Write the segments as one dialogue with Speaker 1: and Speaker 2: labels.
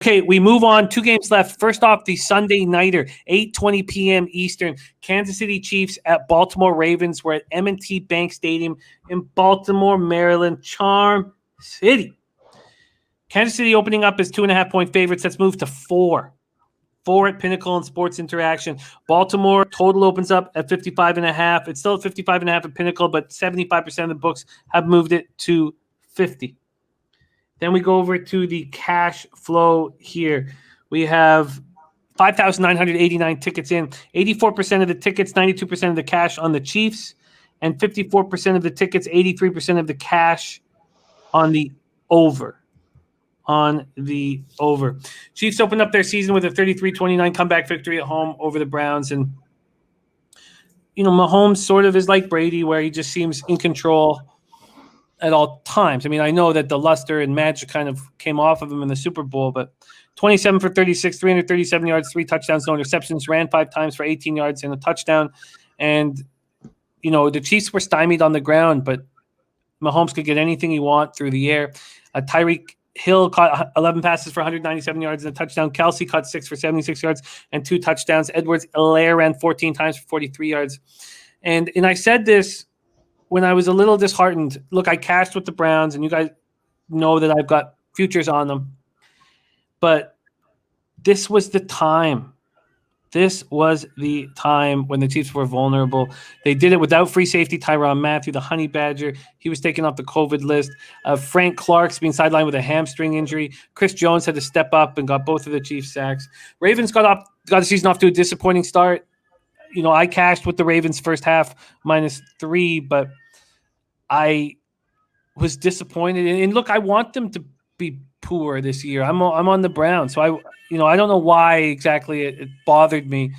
Speaker 1: Okay, we move on. 2 games left. First off, the Sunday nighter, 8:20 p.m. Eastern. Kansas City Chiefs at Baltimore Ravens. We're at M&T Bank Stadium in Baltimore, Maryland. Charm City. Kansas City opening up as 2.5-point favorites. Let's move to 4. 4 at Pinnacle and Sports Interaction. Baltimore total opens up at 55.5. It's still at 55.5 at Pinnacle, but 75% of the books have moved it to 50. Then we go over to the cash flow here. We have 5,989 tickets in. 84% of the tickets, 92% of the cash on the Chiefs, and 54% of the tickets, 83% of the cash on the over. Chiefs opened up their season with a 33-29 comeback victory at home over the Browns. And, Mahomes sort of is like Brady, where he just seems in control at all times. I mean, I know that the luster and magic kind of came off of him in the Super Bowl, but 27 for 36, 337 yards, 3 touchdowns, no interceptions, ran 5 times for 18 yards and a touchdown. And, the Chiefs were stymied on the ground, but Mahomes could get anything he wants through the air. Tyreek Hill caught 11 passes for 197 yards and a touchdown. Kelsey caught 6 for 76 yards and 2 touchdowns. Edwards-Helaire ran 14 times for 43 yards. And I said this when I was a little disheartened. Look, I cashed with the Browns, and you guys know that I've got futures on them. But this was the time. This was the time when the Chiefs were vulnerable. They did it without free safety Tyrann Mathieu, the Honey Badger. He was taken off the COVID list. Frank Clark's being sidelined with a hamstring injury. Chris Jones had to step up and got both of the Chiefs sacks. Ravens got the season off to a disappointing start. I cashed with the Ravens first half -3, but I was disappointed. And look, I want them to be poor this year. I'm on the Browns, so I don't know why exactly it bothered me.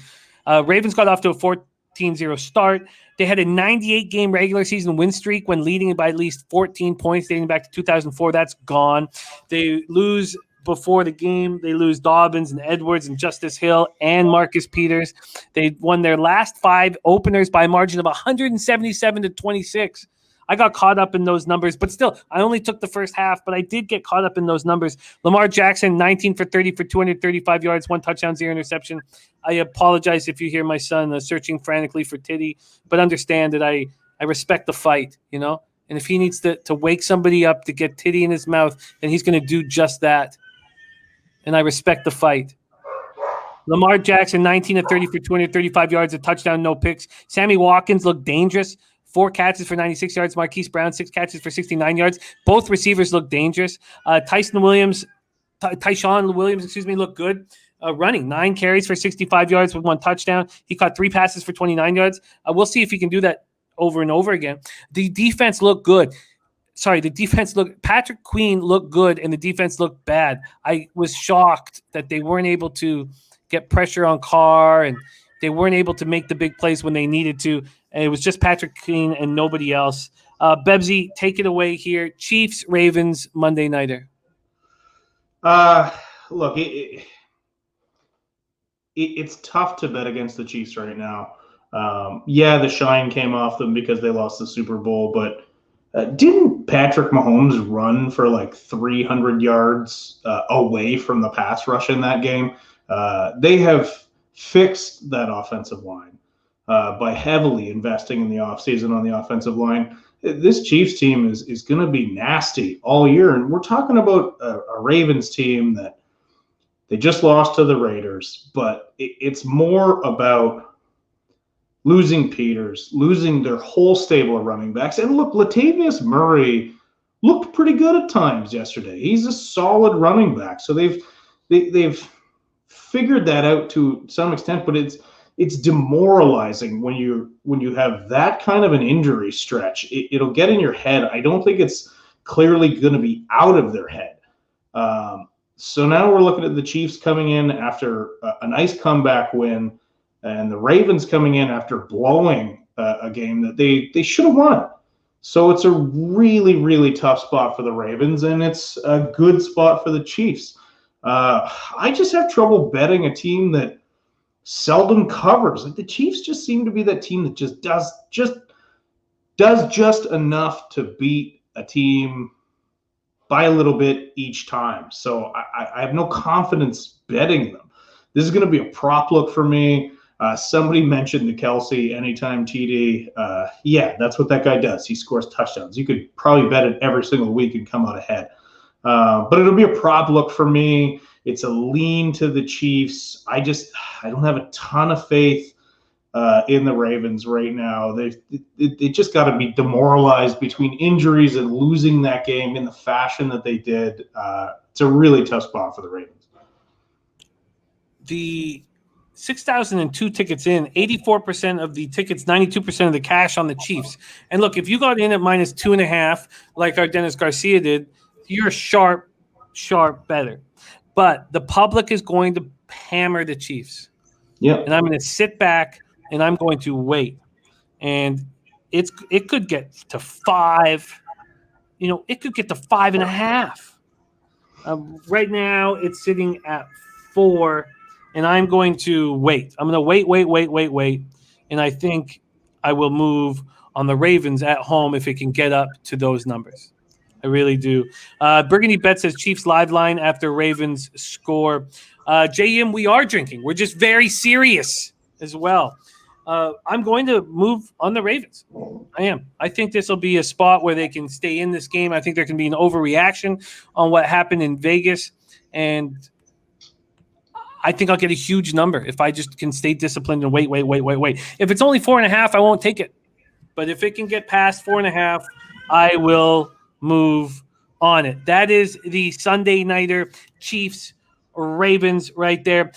Speaker 1: Ravens got off to a 14-0 start. They had a 98-game regular season win streak when leading by at least 14 points dating back to 2004. That's gone. They lose before the game. They lose Dobbins and Edwards and Justice Hill and Marcus Peters. They won their last 5 openers by a margin of 177-26. I got caught up in those numbers, but still, I only took the first half, but I did get caught up in those numbers. Lamar Jackson, 19 for 30 for 235 yards, 1 touchdown, 0 interception. I apologize if you hear my son searching frantically for Titty, but understand that I respect the fight, And if he needs to wake somebody up to get Titty in his mouth, then he's going to do just that. And I respect the fight. Lamar Jackson, 19 of 30 for 235 yards, a touchdown, no picks. Sammy Watkins looked dangerous. 4 catches for 96 yards. Marquise Brown, 6 catches for 69 yards. Both receivers look dangerous. Tyshawn Williams, looked good. Running 9 carries for 65 yards with 1 touchdown. He caught 3 passes for 29 yards. We'll see if he can do that over and over again. The defense looked good. Patrick Queen looked good, and the defense looked bad. I was shocked that they weren't able to get pressure on Carr, and they weren't able to make the big plays when they needed to. And it was just Patrick Queen and nobody else. Bebsie, take it away here. Chiefs, Ravens, Monday nighter.
Speaker 2: Look, it's tough to bet against the Chiefs right now. The shine came off them because they lost the Super Bowl, but didn't Patrick Mahomes run for like 300 yards away from the pass rush in that game? They have fixed that offensive line by heavily investing in the offseason on the offensive line. This Chiefs team is going to be nasty all year. And we're talking about a Ravens team that they just lost to the Raiders, but it's more about losing Peters, losing their whole stable of running backs. And look, Latavius Murray looked pretty good at times yesterday. He's a solid running back. So they've figured that out to some extent, but it's demoralizing when you have that kind of an injury stretch. It'll get in your head. I don't think it's clearly going to be out of their head. So now we're looking at the Chiefs coming in after a nice comeback win, and the Ravens coming in after blowing a game that they should have won. So it's a really, really tough spot for the Ravens, and it's a good spot for the Chiefs. I just have trouble betting a team that seldom covers. Like, the Chiefs just seem to be that team that just does enough to beat a team by a little bit each time. So I have no confidence betting them. This is going to be a prop look for me. Somebody mentioned the Kelsey anytime TD. Yeah, that's what that guy does. He scores touchdowns. You could probably bet it every single week and come out ahead. But it'll be a prop look for me. It's a lean to the Chiefs. I don't have a ton of faith in the Ravens right now. They just got to be demoralized between injuries and losing that game in the fashion that they did. It's a really tough spot for the Ravens.
Speaker 1: The 6,002 tickets in, 84% of the tickets, 92% of the cash on the Chiefs. And look, if you got in at -2.5, like our Dennis Garcia did, you're sharp better. But the public is going to hammer the Chiefs.
Speaker 2: Yeah.
Speaker 1: And I'm going to sit back and I'm going to wait. And it could get to 5. It could get to 5.5. Right now, it's sitting at 4, and I'm going to wait. I'm going to wait. And I think I will move on the Ravens at home if it can get up to those numbers. I really do. Burgundy Bet says Chiefs live line after Ravens score. JM, we are drinking. We're just very serious as well. I'm going to move on the Ravens. I am. I think this will be a spot where they can stay in this game. I think there can be an overreaction on what happened in Vegas. And I think I'll get a huge number if I just can stay disciplined and wait. If it's only 4.5, I won't take it. But if it can get past 4.5, I will move on it. That is the Sunday nighter, Chiefs Ravens right there.